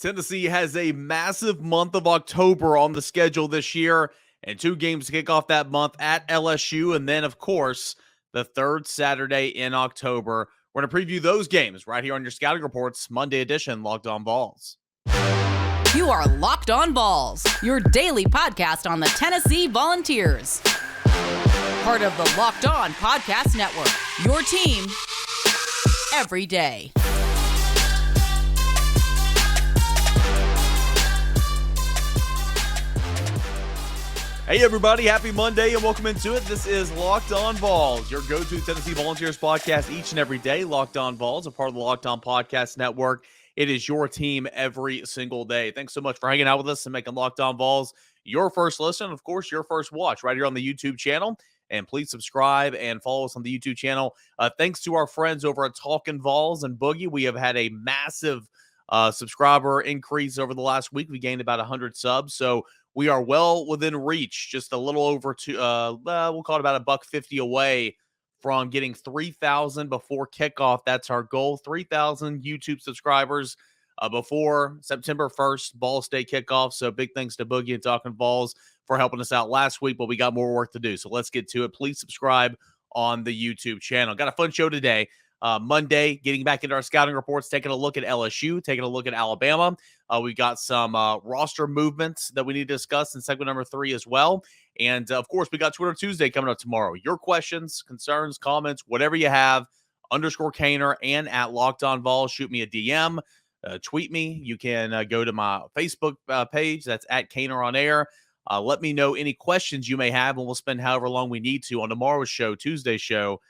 Tennessee has a massive month of October on the schedule this year, and 2 games to kick off that month at LSU, and then, of course, the third Saturday in October. We're going to preview those games right here on your Scouting Reports Monday edition, Locked On Vols. You are Locked On Vols, your daily podcast on the Tennessee Volunteers. Part of the Locked On Podcast Network, your team every day. Hey everybody, happy Monday and welcome into it. This is Locked On Vols, your go-to Tennessee Volunteers podcast each and every day. Locked On Vols, a part of the Locked On Podcast Network. It is your team every single day. Thanks so much for hanging out with us and making Locked On Vols your first listen, of course, your first watch right here on the YouTube channel. And please subscribe and follow us on the YouTube channel. Thanks to our friends over at Talkin' Vols and Boogie, we have had a massive subscriber increase over the last week. We gained about 100 subs, so we are well within reach, just a little over we'll call it about $150 away from getting 3,000 before kickoff. That's our goal, 3,000 YouTube subscribers before September 1st, Ball State kickoff. So big thanks to Boogie and Talkin' Vols for helping us out last week, but we got more work to do. So let's get to it. Please subscribe on the YouTube channel. Got a fun show today. Monday, getting back into our scouting reports, taking a look at LSU, taking a look at Alabama. We got some roster movements that we need to discuss in segment number 3 as well. And, of course, we got Twitter Tuesday coming up tomorrow. Your questions, concerns, comments, whatever you have, _Kaner and at Locked On Vols. Shoot me a DM, tweet me. You can go to my Facebook page. That's at Kaner on Air. Let me know any questions you may have, and we'll spend however long we need to on tomorrow's show, Tuesday's show,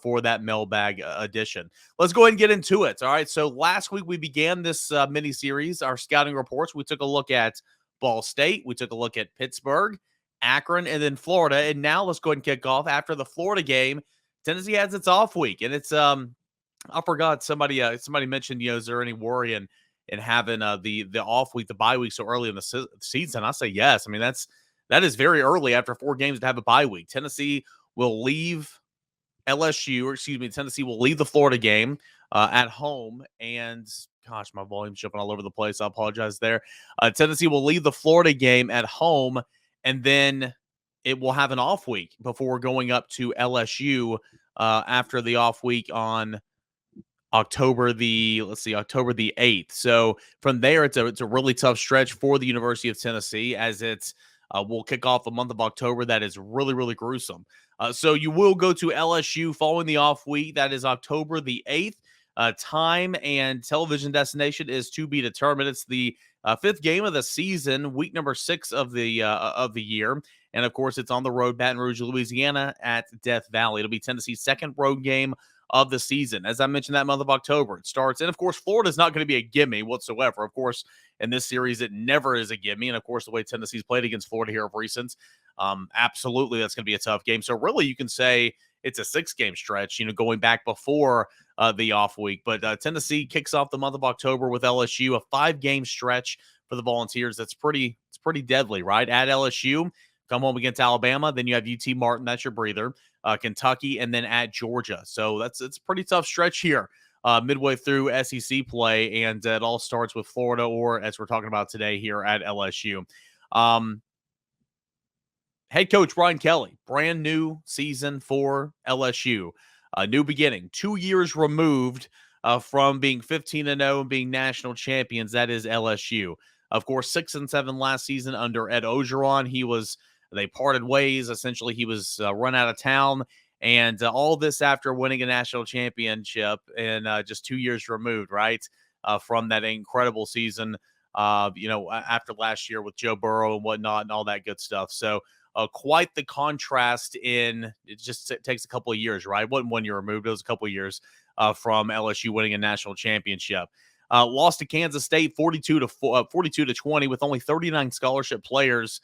for that mailbag edition. Let's go ahead and get into it. All right. So last week we began this mini series, our scouting reports. We took a look at Ball State. We took a look at Pittsburgh, Akron, and then Florida. And now let's go ahead and kick off after the Florida game. Tennessee has its off week, and it's I forgot somebody mentioned, is there any worry in having the off week, the bye week so early in the season? I say yes. I mean, that is very early after 4 games to have a bye week. Tennessee will leave Tennessee will leave the Florida game at home. And gosh, my volume's jumping all over the place. I apologize there. Tennessee will leave the Florida game at home, and then it will have an off week before going up to LSU after the off week on October the 8th. So from there, it's a really tough stretch for the University of Tennessee, as it's will kick off the month of October. That is really, really gruesome. So you will go to LSU following the off week. That is October the 8th. Time and television destination is to be determined. It's the 5th game of the season, week number 6 of the year. And, of course, it's on the road, Baton Rouge, Louisiana at Death Valley. It'll be Tennessee's 2nd road game of the season. As I mentioned, that month of October, it starts. And, of course, Florida's not going to be a gimme whatsoever. Of course, in this series, it never is a gimme. And, of course, the way Tennessee's played against Florida here of recent, absolutely that's going to be a tough game. So, really, you can say it's a 6-game stretch, going back before the off week. But Tennessee kicks off the month of October with LSU, a 5-game stretch for the Volunteers. It's pretty deadly, right? At LSU, come home against Alabama. Then you have UT Martin. That's your breather. Kentucky, and then at Georgia. So it's a pretty tough stretch here midway through SEC play, and it all starts with Florida, or as we're talking about today here at LSU. Head coach Brian Kelly, brand new season for LSU. A new beginning, 2 years removed from being 15-0 and being national champions. That is LSU. Of course, 6-7 last season under Ed Orgeron. They parted ways. Essentially, he was run out of town, and all this after winning a national championship and just 2 years removed, right, from that incredible season, after last year with Joe Burrow and whatnot and all that good stuff. So quite the contrast it takes a couple of years, right? It wasn't 1 year removed. It was a couple of years from LSU winning a national championship. Lost to Kansas State 42-20 with only 39 scholarship players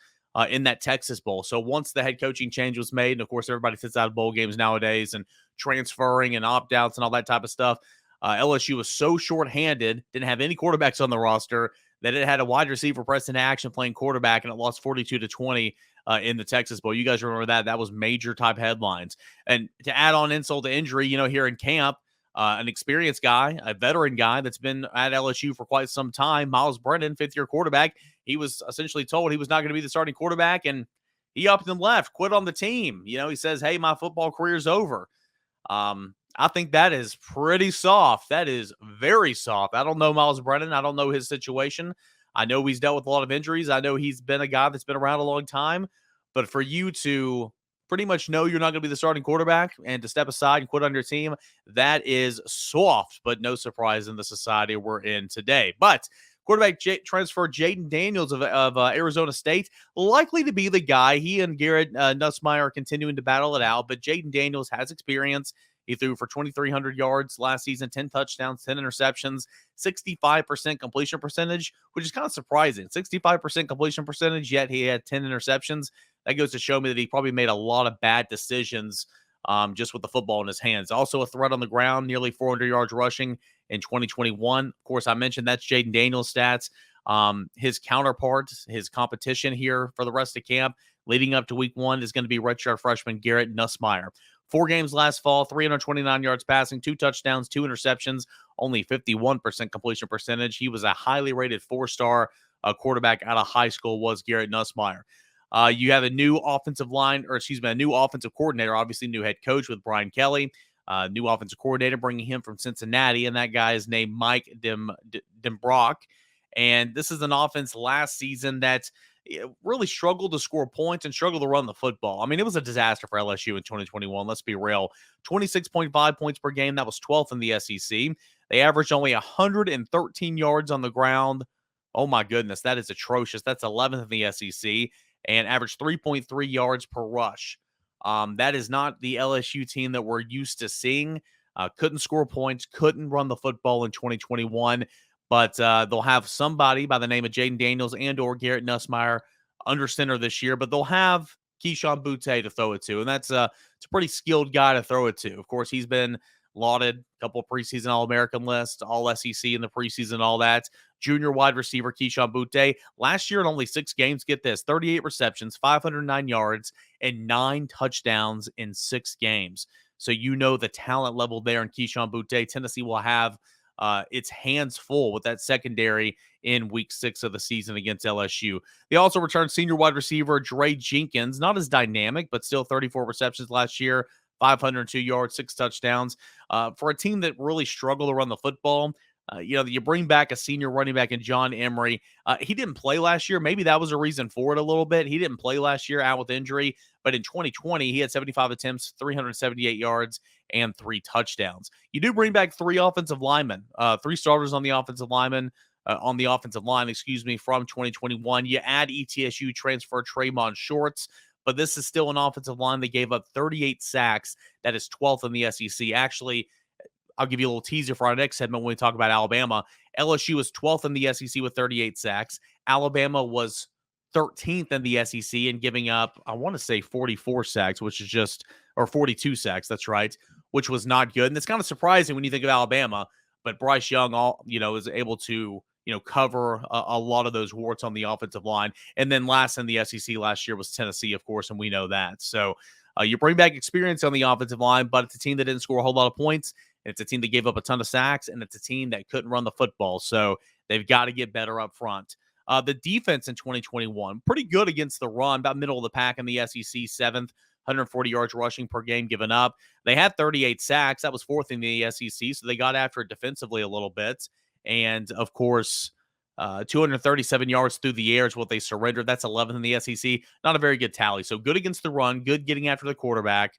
in that Texas Bowl. So once the head coaching change was made, and of course everybody sits out of bowl games nowadays and transferring and opt-outs and all that type of stuff, LSU was so shorthanded, didn't have any quarterbacks on the roster, that it had a wide receiver Preston Action playing quarterback, and it lost 42-20 in the Texas Bowl. You guys remember that? That was major type headlines. And to add on insult to injury, here in camp, an experienced guy, a veteran guy that's been at LSU for quite some time, Miles Brennan, fifth-year quarterback. He was essentially told he was not going to be the starting quarterback, and he upped and left, quit on the team. He says, hey, my football career's over. I think that is pretty soft. That is very soft. I don't know Miles Brennan. I don't know his situation. I know he's dealt with a lot of injuries. I know he's been a guy that's been around a long time. But for you to pretty much know you're not going to be the starting quarterback and to step aside and quit on your team, that is soft, but no surprise in the society we're in today. But quarterback transfer Jaden Daniels of Arizona State, likely to be the guy. He and Garrett Nussmeier are continuing to battle it out, but Jaden Daniels has experience. He threw for 2,300 yards last season, 10 touchdowns, 10 interceptions, 65% completion percentage, which is kind of surprising. 65% completion percentage, yet he had 10 interceptions. That goes to show me that he probably made a lot of bad decisions just with the football in his hands. Also a threat on the ground, nearly 400 yards rushing in 2021. Of course, I mentioned that's Jaden Daniels' stats. His counterpart, his competition here for the rest of camp leading up to week 1 is going to be redshirt freshman Garrett Nussmeier. 4 games last fall, 329 yards passing, 2 touchdowns, 2 interceptions, only 51% completion percentage. He was a highly rated 4-star quarterback out of high school, was Garrett Nussmeier. You have a new offensive coordinator, obviously new head coach with Brian Kelly, new offensive coordinator, bringing him from Cincinnati, and that guy is named Mike Denbrock. And this is an offense last season that really struggled to score points and struggled to run the football. I mean, it was a disaster for LSU in 2021. Let's be real. 26.5 points per game. That was 12th in the SEC. They averaged only 113 yards on the ground. Oh, my goodness. That is atrocious. That's 11th in the SEC and averaged 3.3 yards per rush. That is not the LSU team that we're used to seeing. Couldn't score points, couldn't run the football in 2021. But they'll have somebody by the name of Jaden Daniels and or Garrett Nussmeier under center this year. But they'll have Keyshawn Butte to throw it to. And it's a pretty skilled guy to throw it to. Of course, he's been lauded, a couple of preseason All-American lists, All-SEC in the preseason, all that. Junior wide receiver Keyshawn Butte. Last year in only 6 games, get this, 38 receptions, 509 yards, and 9 touchdowns in 6 games. So you know the talent level there in Keyshawn Butte. Tennessee will have its hands full with that secondary in week 6 of the season against LSU. They also returned senior wide receiver Dre Jenkins, not as dynamic, but still 34 receptions last year, 502 yards, 6 touchdowns. For a team that really struggled to run the football, you bring back a senior running back in John Emery. He didn't play last year. Maybe that was a reason for it a little bit. He didn't play last year, out with injury. But in 2020, he had 75 attempts, 378 yards, and 3 touchdowns. You do bring back 3 offensive linemen, 3 starters on the offensive line, from 2021. You add ETSU transfer Tremont Shorts, but this is still an offensive line that gave up 38 sacks. That is 12th in the SEC. Actually, I'll give you a little teaser for our next segment when we talk about Alabama. LSU was 12th in the SEC with 38 sacks. Alabama was 13th in the SEC and giving up, I want to say 44 sacks, or 42 sacks, that's right, which was not good. And it's kind of surprising when you think of Alabama, but Bryce Young, is able to, cover a lot of those warts on the offensive line. And then last in the SEC last year was Tennessee, of course, and we know that. So you bring back experience on the offensive line, but it's a team that didn't score a whole lot of points. It's a team that gave up a ton of sacks, and it's a team that couldn't run the football. So they've got to get better up front. The defense in 2021, pretty good against the run, about middle of the pack in the SEC, 7th, 140 yards rushing per game given up. They had 38 sacks. That was 4th in the SEC, so they got after it defensively a little bit. And, of course, 237 yards through the air is what they surrendered. That's 11th in the SEC. Not a very good tally. So good against the run, good getting after the quarterback,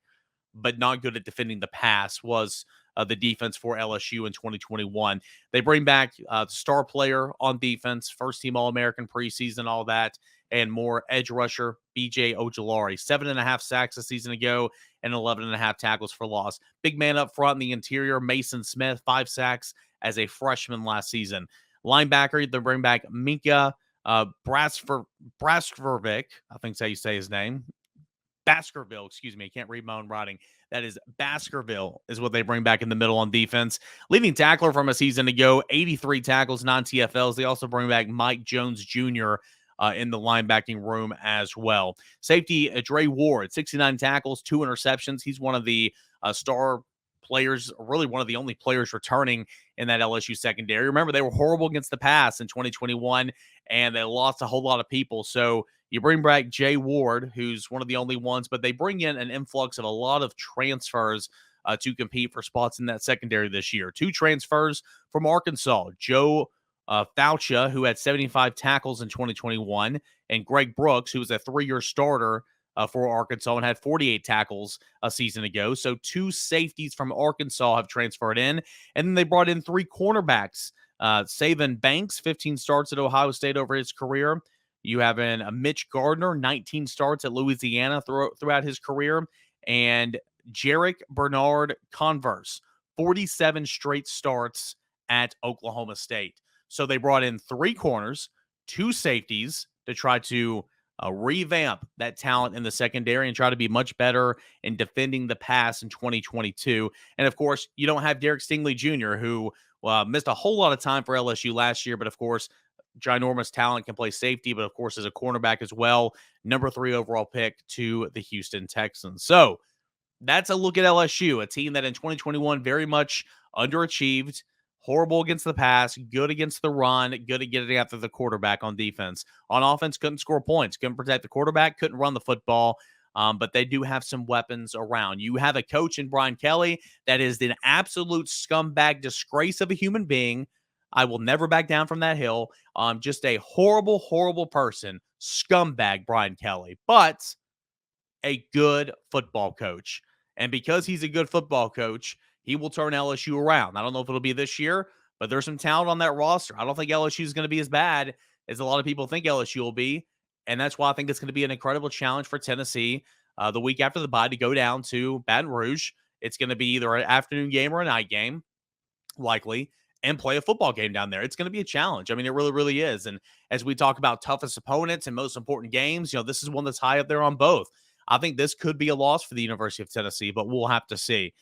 but not good at defending the pass was the defense for LSU in 2021. They bring back the star player on defense, first-team All-American preseason, all that, and more edge rusher, B.J. Ojulari. 7.5 sacks a season ago and 11.5 tackles for loss. Big man up front in the interior, Mason Smith, 5 sacks as a freshman last season. Linebacker, they bring back Minka Brastrovic, I think that's how you say his name. Baskerville, excuse me. I can't read my own writing. That is Baskerville is what they bring back in the middle on defense. Leading tackler from a season ago, 83 tackles, non-TFLs. They also bring back Mike Jones Jr. In the linebacking room as well. Safety, Dre Ward, 69 tackles, 2 interceptions. He's one of the star players, really one of the only players returning in that LSU secondary. Remember, they were horrible against the pass in 2021, and they lost a whole lot of people. So you bring back Jay Ward, who's one of the only ones, but they bring in an influx of a lot of transfers to compete for spots in that secondary this year. 2 transfers from Arkansas, Joe Faucha, who had 75 tackles in 2021, and Greg Brooks, who was a 3-year starter for Arkansas and had 48 tackles a season ago. So 2 safeties from Arkansas have transferred in, and then they brought in 3 cornerbacks. Savan Banks, 15 starts at Ohio State over his career. You have Mitch Gardner, 19 starts at Louisiana throughout his career, and Jarek Bernard Converse, 47 straight starts at Oklahoma State. So they brought in 3 corners, 2 safeties to try to revamp that talent in the secondary and try to be much better in defending the pass in 2022. And of course, you don't have Derek Stingley Jr., who missed a whole lot of time for LSU last year, but of course, ginormous talent, can play safety, but of course, as a cornerback as well. Number 3 overall pick to the Houston Texans. So that's a look at LSU, a team that in 2021 very much underachieved, horrible against the pass, good against the run, good at getting after the quarterback on defense. On offense, couldn't score points, couldn't protect the quarterback, couldn't run the football, but they do have some weapons around. You have a coach in Brian Kelly that is an absolute scumbag disgrace of a human being. I will never back down from that hill. Just a horrible, horrible person, scumbag Brian Kelly, but a good football coach. And because he's a good football coach, he will turn LSU around. I don't know if it'll be this year, but there's some talent on that roster. I don't think LSU is going to be as bad as a lot of people think LSU will be. And that's why I think it's going to be an incredible challenge for Tennessee the week after the bye to go down to Baton Rouge. It's going to be either an afternoon game or a night game, likely, and play a football game down there. It's going to be a challenge. I mean, it really, really is. And as we talk about toughest opponents and most important games, this is one that's high up there on both. I think this could be a loss for the University of Tennessee, but we'll have to see.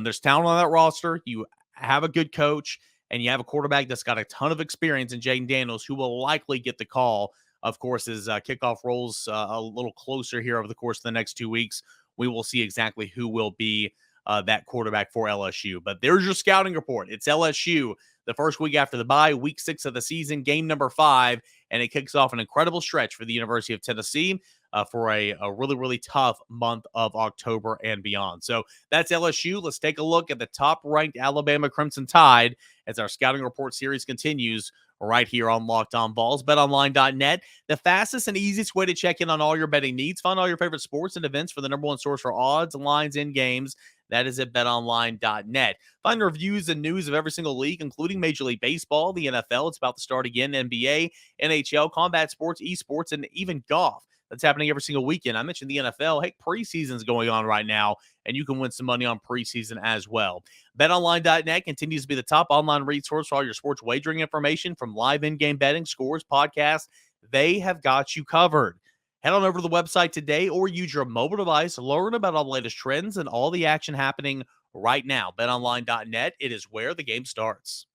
There's talent on that roster. You have a good coach, and you have a quarterback that's got a ton of experience in Jaden Daniels, who will likely get the call. Of course, as kickoff rolls a little closer here over the course of the next 2 weeks, we will see exactly who will be that quarterback for LSU. But there's your scouting report. It's LSU the first week after the bye, week 6 of the season, game number 5, and it kicks off an incredible stretch for the University of Tennessee for a really, really tough month of October and beyond. So that's LSU. Let's take a look at the top-ranked Alabama Crimson Tide as our scouting report series continues right here on Locked On Vols. BetOnline.net, the fastest and easiest way to check in on all your betting needs. Find all your favorite sports and events for the number 1 source for odds, lines, and games. That is at betonline.net. Find reviews and news of every single league, including Major League Baseball, the NFL. It's about to start again, NBA, NHL, combat sports, esports, and even golf. That's happening every single weekend. I mentioned the NFL. Hey, preseason's going on right now, and you can win some money on preseason as well. BetOnline.net continues to be the top online resource for all your sports wagering information, from live in-game betting, scores, podcasts. They have got you covered. Head on over to the website today or use your mobile device. Learn about all the latest trends and all the action happening right now. BetOnline.net, it is where the game starts.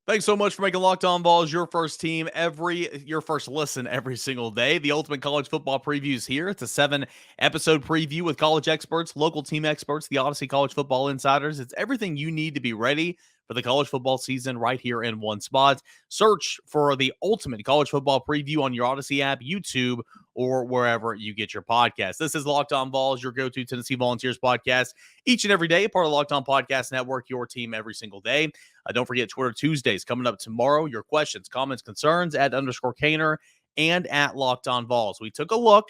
Thanks so much for making Locked On Vols your first team your first listen every single day. The ultimate college football preview is here. It's a 7-episode preview with college experts, local team experts, the Odyssey College Football Insiders. It's everything you need to be ready for the college football season right here in one spot. Search for the ultimate college football preview on your Odyssey app, YouTube, or wherever you get your podcasts. This is Locked On Vols, your go-to Tennessee Volunteers podcast, each and every day, part of the Locked On Podcast Network, your team every single day. Don't forget Twitter Tuesdays coming up tomorrow. Your questions, comments, concerns at _Caner and at Locked On Vols. We took a look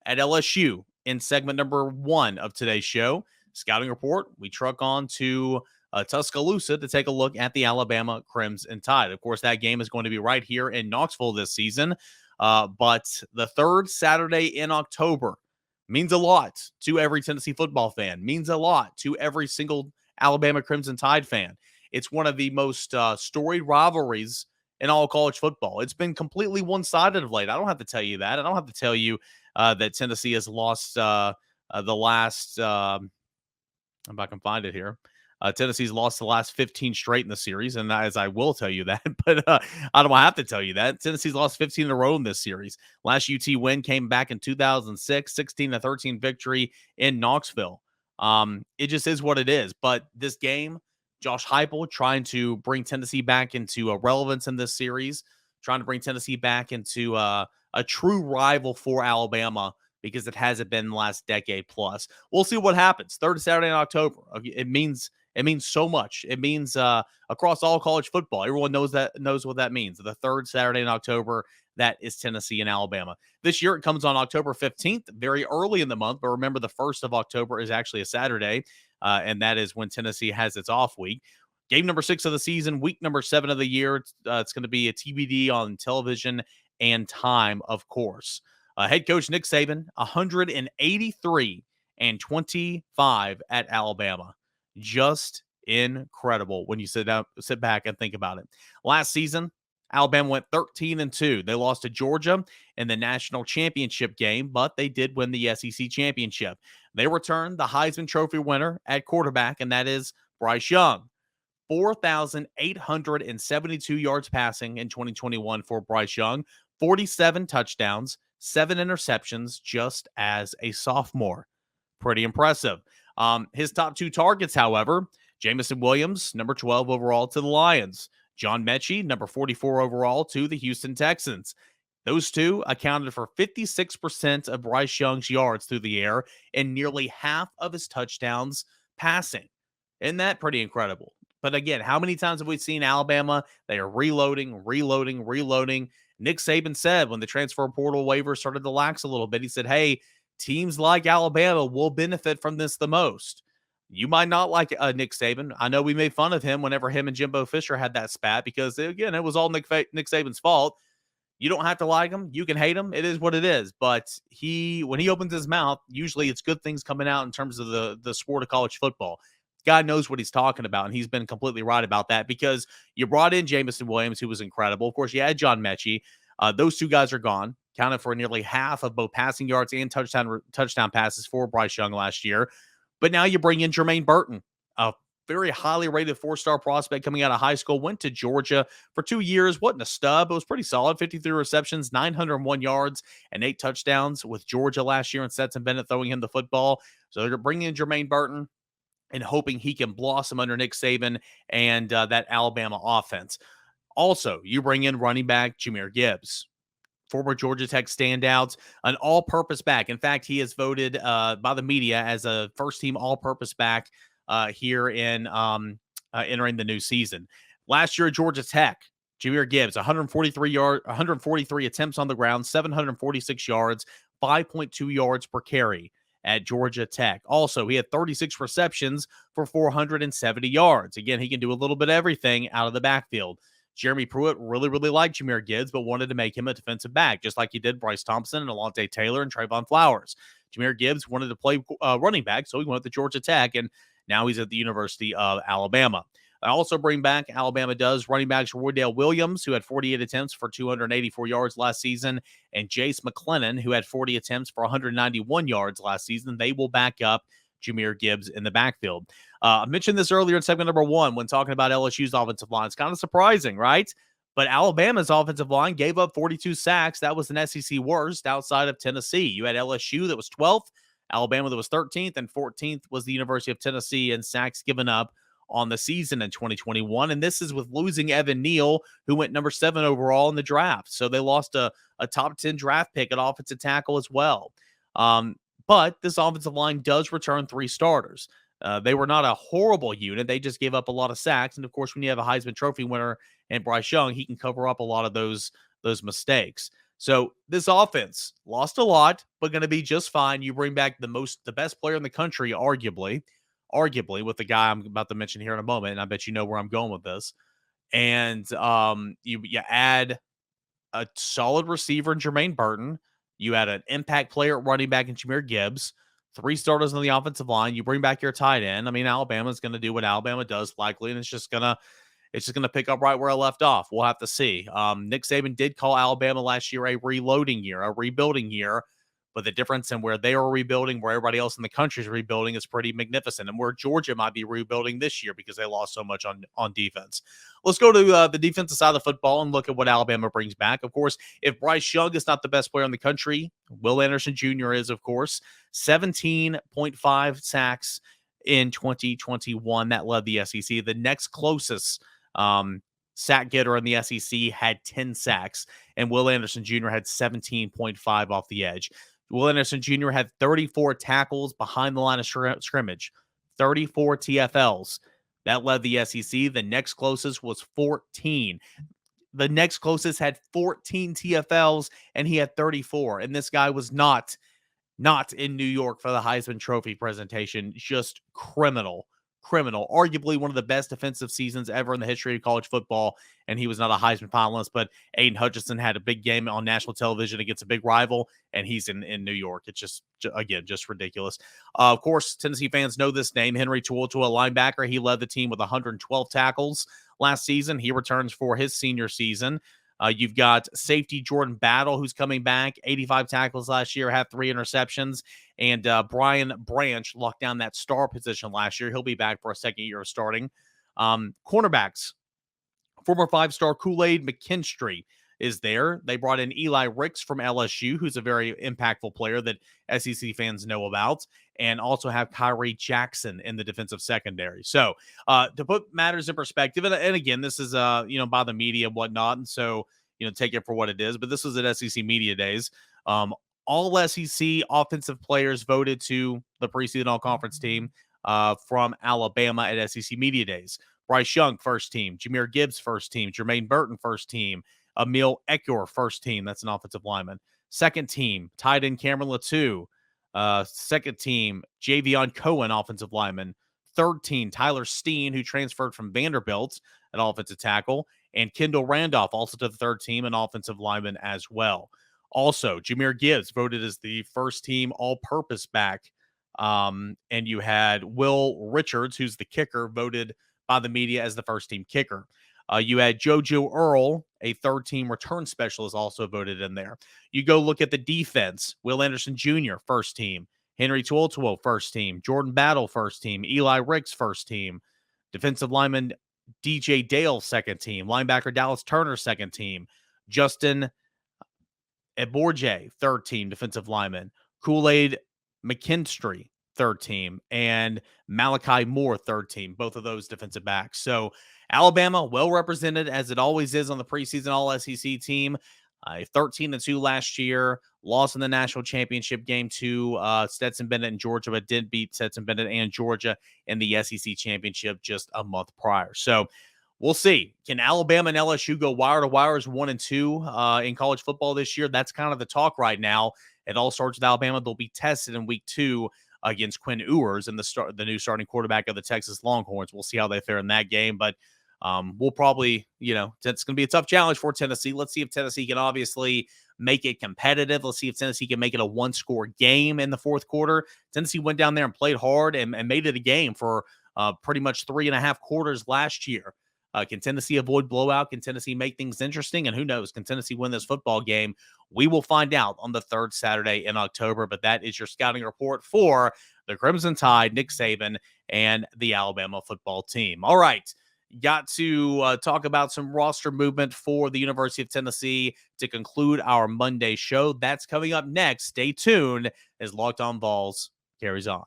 at LSU in segment number 1 of today's show. Scouting report. We truck on to Tuscaloosa to take a look at the Alabama Crimson Tide. Of course, that game is going to be right here in Knoxville this season. But the third Saturday in October means a lot to every Tennessee football fan, means a lot to every single Alabama Crimson Tide fan. It's one of the most storied rivalries in all college football. It's been completely one-sided of late. I don't have to tell you that. I don't have to tell you that Tennessee has lost the last if I can find it here. Tennessee's lost the last 15 straight in the series, and as I will tell you that, but I don't have to tell you that. Tennessee's lost 15 in a row in this series. Last UT win came back in 2006, 16-13 victory in Knoxville. It just is what it is. But this game, Josh Heupel trying to bring Tennessee back into a relevance in this series, trying to bring Tennessee back into a true rival for Alabama because it hasn't been the last decade plus. We'll see what happens. Third Saturday in October. It means so much. It means across all college football. Everyone knows what that means. The third Saturday in October, that is Tennessee and Alabama. This year it comes on October 15th, very early in the month. But remember, the 1st of October is actually a Saturday, and that is when Tennessee has its off week. Game number 6 of the season, week number 7 of the year. It's going to be a TBD on television and time, of course. Head coach Nick Saban, 183 and 25 at Alabama. Just incredible when you sit back and think about it. Last season, Alabama went 13-2. They lost to Georgia in the national championship game, but they did win the SEC championship. They returned the Heisman Trophy winner at quarterback, and that is Bryce Young. 4,872 yards passing in 2021 for Bryce Young, 47 touchdowns, 7 interceptions just as a sophomore. Pretty impressive. His top 2 targets, however, Jamison Williams, number 12 overall to the Lions. John Mechie, number 44 overall to the Houston Texans. Those two accounted for 56% of Bryce Young's yards through the air and nearly half of his touchdowns passing. Isn't that pretty incredible? But again, how many times have we seen Alabama? They are reloading. Nick Saban said when the transfer portal waiver started to lax a little bit, he said, hey, teams like Alabama will benefit from this the most. You might not like Nick Saban. I know we made fun of him whenever him and Jimbo Fisher had that spat because, again, it was all Nick Saban's fault. You don't have to like him. You can hate him. It is what it is. But when he opens his mouth, usually it's good things coming out in terms of the sport of college football. God knows what he's talking about, and he's been completely right about that because you brought in Jamison Williams, who was incredible. Of course, you had John Mechie. Those two guys are gone, counted for nearly half of both passing yards and touchdown passes for Bryce Young last year. But now you bring in Jermaine Burton, a very highly rated 4-star prospect coming out of high school, went to Georgia for 2 years, wasn't a stub. It was pretty solid, 53 receptions, 901 yards, and 8 touchdowns with Georgia last year, and Stetson Bennett throwing him the football. So they're bringing in Jermaine Burton and hoping he can blossom under Nick Saban and that Alabama offense. Also, you bring in running back Jahmyr Gibbs, former Georgia Tech standouts, an all-purpose back. In fact, he is voted by the media as a first-team all-purpose back here in entering the new season. Last year at Georgia Tech, Jahmyr Gibbs, 143 attempts on the ground, 746 yards, 5.2 yards per carry at Georgia Tech. Also, he had 36 receptions for 470 yards. Again, he can do a little bit of everything out of the backfield. Jeremy Pruitt really liked Jahmyr Gibbs, but wanted to make him a defensive back, just like he did Bryce Thompson and Alontae Taylor and Trayvon Flowers. Jahmyr Gibbs wanted to play running back, so he went to Georgia Tech, and now he's at the University of Alabama. I also bring back, Alabama does, running backs Roydale Williams, who had 48 attempts for 284 yards last season, and Jace McClellan, who had 40 attempts for 191 yards last season. They will back up Jahmyr Gibbs in the backfield. I mentioned this earlier in segment number 1 when talking about LSU's offensive line. It's kind of surprising, right? But Alabama's offensive line gave up 42 sacks. That was an SEC worst outside of Tennessee. You had LSU that was 12th, Alabama that was 13th, and 14th was the University of Tennessee in sacks given up on the season in 2021. And this is with losing Evan Neal, who went number 7 overall in the draft. So they lost a top 10 draft pick at offensive tackle as well. But this offensive line does return 3 starters. They were not a horrible unit. They just gave up a lot of sacks. And of course, when you have a Heisman Trophy winner and Bryce Young, he can cover up a lot of those mistakes. So this offense lost a lot, but going to be just fine. You bring back the best player in the country, arguably with the guy I'm about to mention here in a moment, and I bet you know where I'm going with this. And you add a solid receiver in Jermaine Burton. You add an impact player at running back in Jahmyr Gibbs. 3 starters on the offensive line. You bring back your tight end. I mean, Alabama's going to do what Alabama does likely, and it's just gonna pick up right where I left off. We'll have to see. Nick Saban did call Alabama last year a reloading year, a rebuilding year. But the difference in where they are rebuilding, where everybody else in the country is rebuilding, is pretty magnificent. And where Georgia might be rebuilding this year because they lost so much on defense. Let's go to the defensive side of the football and look at what Alabama brings back. Of course, if Bryce Young is not the best player in the country, Will Anderson Jr. is, of course. 17.5 sacks in 2021. That led the SEC. The next closest sack getter in the SEC had 10 sacks, and Will Anderson Jr. had 17.5 off the edge. Will Anderson Jr. had 34 tackles behind the line of scrimmage, 34 TFLs. That led the SEC. The next closest was 14. The next closest had 14 TFLs, and he had 34. And this guy was not in New York for the Heisman Trophy presentation. Just criminal. Arguably one of the best defensive seasons ever in the history of college football, and he was not a Heisman finalist, but Aiden Hutchinson had a big game on national television against a big rival, and he's in New York. It's just ridiculous. Of course, Tennessee fans know this name, Henry To'oTo'o, linebacker. He led the team with 112 tackles last season. He returns for his senior season. You've got safety Jordan Battle, who's coming back, 85 tackles last year, had 3 interceptions. And Brian Branch locked down that star position last year. He'll be back for a second year of starting. Cornerbacks, former 5-star Kool-Aid McKinstry is there. They brought in Eli Ricks from LSU, who's a very impactful player that SEC fans know about, and also have Kyrie Jackson in the defensive secondary. So to put matters in perspective, and again, this is by the media and whatnot, and so take it for what it is. But this was at SEC Media Days. All SEC offensive players voted to the preseason all-conference team from Alabama at SEC Media Days. Bryce Young, first team. Jahmyr Gibbs, first team. Jermaine Burton, first team. Emil Ekiyor, first team. That's an offensive lineman. Second team, tight end Cameron Latou. Second team, Javion Cohen, offensive lineman. Third team, Tyler Steen, who transferred from Vanderbilt, an offensive tackle. And Kendall Randolph, also to the third team, an offensive lineman as well. Also, Jahmyr Gibbs voted as the first team all-purpose back. And you had Will Richards, who's the kicker, voted by the media as the first team kicker. You had JoJo Earl, a third-team return specialist, also voted in there. You go look at the defense. Will Anderson Jr., first team. Henry To'oTo'o, first team. Jordan Battle, first team. Eli Ricks, first team. Defensive lineman DJ Dale, second team. Linebacker Dallas Turner, second team. Justin Eborje, third team defensive lineman. Kool-Aid McKinstry, third team. And Malachi Moore, third team. Both of those defensive backs. So Alabama, well represented as it always is on the preseason All-SEC team. 13-2 last year, lost in the national championship game to Stetson Bennett in Georgia, but did beat Stetson Bennett and Georgia in the SEC championship just a month prior. So we'll see. Can Alabama and LSU go wire to wire as 1 and 2 in college football this year? That's kind of the talk right now. It all starts with Alabama. They'll be tested in week 2 against Quinn Ewers and the new starting quarterback of the Texas Longhorns. We'll see how they fare in that game, but we'll probably, it's going to be a tough challenge for Tennessee. Let's see if Tennessee can obviously make it competitive. Let's see if Tennessee can make it a 1-score game in the fourth quarter. Tennessee went down there and played hard and made it a game for pretty much 3.5 quarters last year. Can Tennessee avoid blowout? Can Tennessee make things interesting? And who knows? Can Tennessee win this football game? We will find out on the third Saturday in October, but that is your scouting report for the Crimson Tide, Nick Saban, and the Alabama football team. All right. Got to talk about some roster movement for the University of Tennessee to conclude our Monday show. That's coming up next. Stay tuned as Locked On Vols carries on.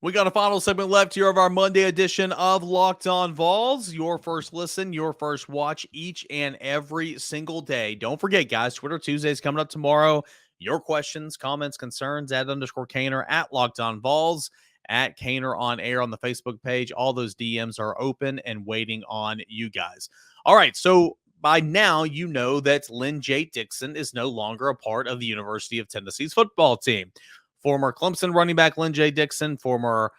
We got a final segment left here of our Monday edition of Locked On Vols. Your first listen, your first watch each and every single day. Don't forget, guys, Twitter Tuesday is coming up tomorrow. Your questions, comments, concerns, @_Caner, @Locked On Vols. At Caner on Air on the Facebook page. All those DMs are open and waiting on you guys. All right, so by now you know that Lyn-J Dixon is no longer a part of the University of Tennessee's football team. Former Clemson running back Lyn-J Dixon, former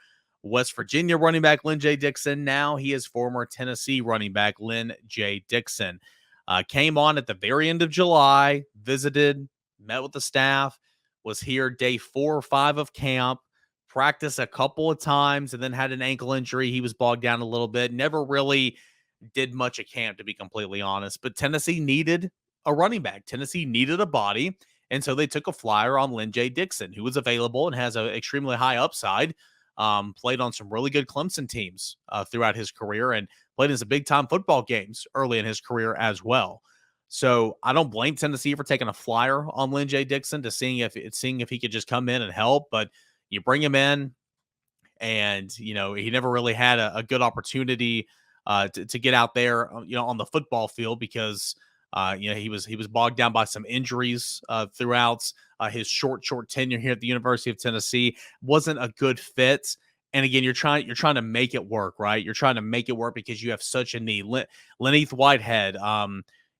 West Virginia running back Lyn-J Dixon. Now he is former Tennessee running back Lyn-J Dixon. Came on at the very end of July, visited, met with the staff, was here day 4 or 5 of camp. Practiced a couple of times and then had an ankle injury. He was bogged down a little bit. Never really did much at camp, to be completely honest. But Tennessee needed a running back. Tennessee needed a body. And so they took a flyer on Lyn-J Dixon, who was available and has an extremely high upside. Played on some really good Clemson teams throughout his career and played in some big-time football games early in his career as well. So I don't blame Tennessee for taking a flyer on Lyn-J Dixon to seeing if he could just come in and help. But you bring him in, and he never really had a good opportunity to get out there, on the football field because he was bogged down by some injuries throughout his short tenure here at the University of Tennessee. Wasn't a good fit. And again, you're trying to make it work, right? You're trying to make it work because you have such a need. Lenith Whitehead,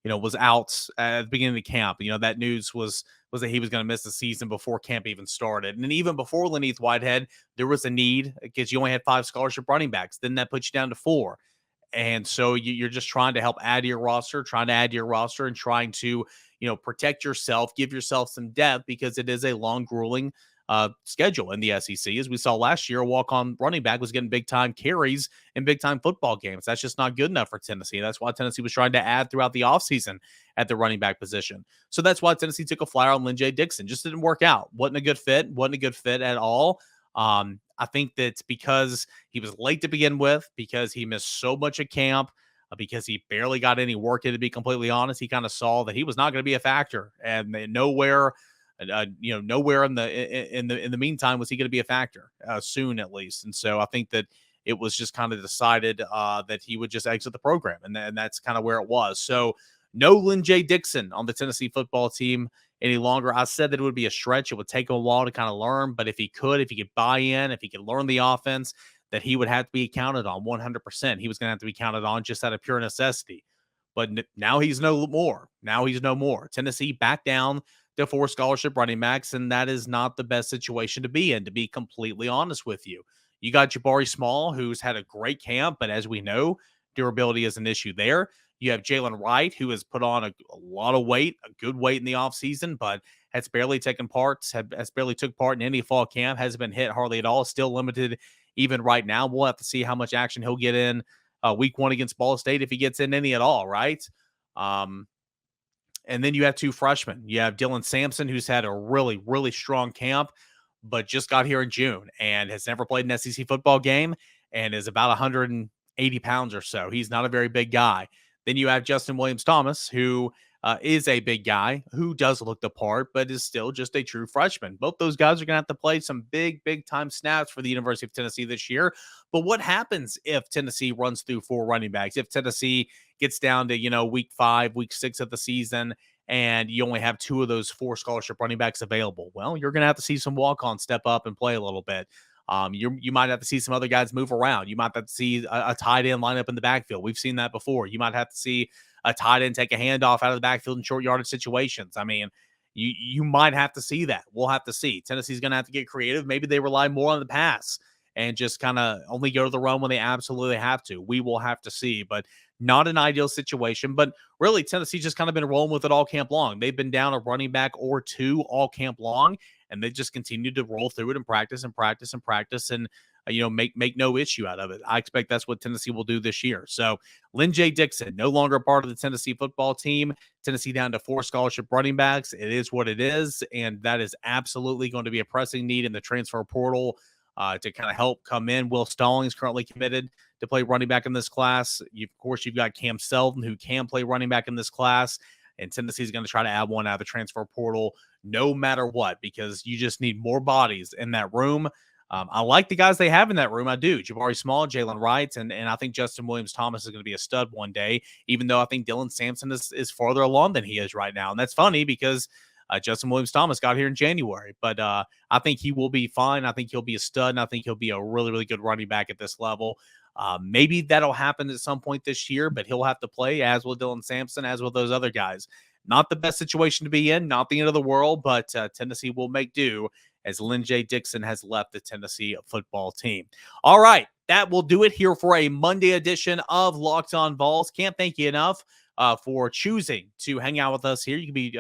was out at the beginning of the camp. That news was that he was going to miss the season before camp even started. And even before Lenith Whitehead, there was a need because you only had 5 scholarship running backs. Then that puts you down to 4. And so you're just trying to help add to your roster, and trying to, protect yourself, give yourself some depth because it is a long, grueling schedule in the SEC. As we saw last year, a walk-on running back was getting big-time carries in big-time football games. That's just not good enough for Tennessee. That's why Tennessee was trying to add throughout the offseason at the running back position. So that's why Tennessee took a flyer on Lyn-J Dixon. Just didn't work out. Wasn't a good fit at all. I think that's because he was late to begin with, because he missed so much at camp, because he barely got any work in, to be completely honest. He kind of saw that he was not going to be a factor, and nowhere in the meantime was he going to be a factor soon, at least. And so I think that it was just kind of decided that he would just exit the program, and that's kind of where it was. So no Lyn-J Dixon on the Tennessee football team any longer. I said that it would be a stretch. It would take him a while to kind of learn, but if he could buy in, if he could learn the offense, that he would have to be counted on 100%. He was going to have to be counted on just out of pure necessity. But now he's no more. Tennessee back down to 4 scholarship running backs, and that is not the best situation to be in, to be completely honest with you. You got Jabari Small, who's had a great camp, but as we know, durability is an issue there. You have Jalen Wright, who has put on a lot of weight, a good weight in the offseason, but has barely took part in any fall camp, hasn't been hit hardly at all, still limited even right now. We'll have to see how much action he'll get in week 1 against Ball State, if he gets in any at all, right? And then you have 2 freshmen. You have Dylan Sampson, who's had a really, really strong camp, but just got here in June and has never played an SEC football game and is about 180 pounds or so. He's not a very big guy. Then you have Justin Williams-Thomas, who is a big guy, who does look the part, but is still just a true freshman. Both those guys are going to have to play some big time snaps for the University of Tennessee this year. But what happens if Tennessee runs through 4 running backs? If Tennessee gets down to, week 5, week 6 of the season, and you only have 2 of those 4 scholarship running backs available? Well, you're going to have to see some walk-ons step up and play a little bit. You might have to see some other guys move around. You might have to see a tight end line up in the backfield. We've seen that before. You might have to see a tight end take a handoff out of the backfield in short yardage situations. I mean, you might have to see that. We'll have to see. Tennessee's going to have to get creative. Maybe they rely more on the pass and just kind of only go to the run when they absolutely have to. We will have to see, but not an ideal situation. But really, Tennessee's just kind of been rolling with it all camp long. They've been down a running back or 2 all camp long, and they just continued to roll through it and practice and make no issue out of it. I expect that's what Tennessee will do this year. So Lyn-J Dixon, no longer a part of the Tennessee football team. Tennessee down to 4 scholarship running backs. It is what it is, and that is absolutely going to be a pressing need in the transfer portal to kind of help come in. Will Stallings currently committed to play running back in this class. Of course, you've got Cam Selden, who can play running back in this class, and Tennessee's going to try to add one out of the transfer portal no matter what, because you just need more bodies in that room. I like the guys they have in that room. I do. Jabari Small, Jalen Wright, and I think Justin Williams-Thomas is going to be a stud one day, even though I think Dylan Sampson is farther along than he is right now. And that's funny because Justin Williams-Thomas got here in January, but I think he will be fine. I think he'll be a stud, and I think he'll be a really, really good running back at this level. Maybe that'll happen at some point this year, but he'll have to play, as will Dylan Sampson, as will those other guys. Not the best situation to be in, not the end of the world, but Tennessee will make do as Lyn-J Dixon has left the Tennessee football team. All right, that will do it here for a Monday edition of Locked On Vols. Can't thank you enough for choosing to hang out with us here. You can be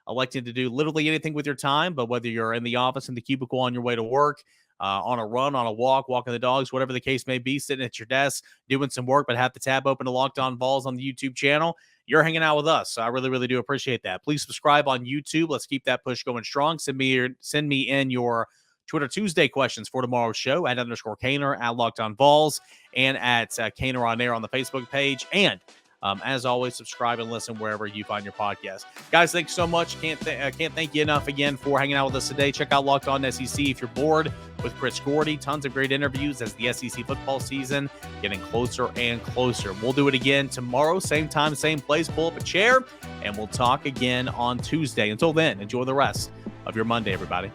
elected to do literally anything with your time, but whether you're in the office, in the cubicle, on your way to work, on a run, on a walk, walking the dogs, whatever the case may be, sitting at your desk, doing some work, but have the tab open to Locked On Vols on the YouTube channel, you're hanging out with us. So I really, really do appreciate that. Please subscribe on YouTube. Let's keep that push going strong. Send me in your Twitter Tuesday questions for tomorrow's show at _Caner, at Locked On Vols, and at Caner on Air on the Facebook page. And as always, subscribe and listen wherever you find your podcast. Guys, thanks so much. Can't thank you enough again for hanging out with us today. Check out Locked On SEC if you're bored with Chris Gordy. Tons of great interviews as the SEC football season getting closer and closer. We'll do it again tomorrow, same time, same place. Pull up a chair, and we'll talk again on Tuesday. Until then, enjoy the rest of your Monday, everybody.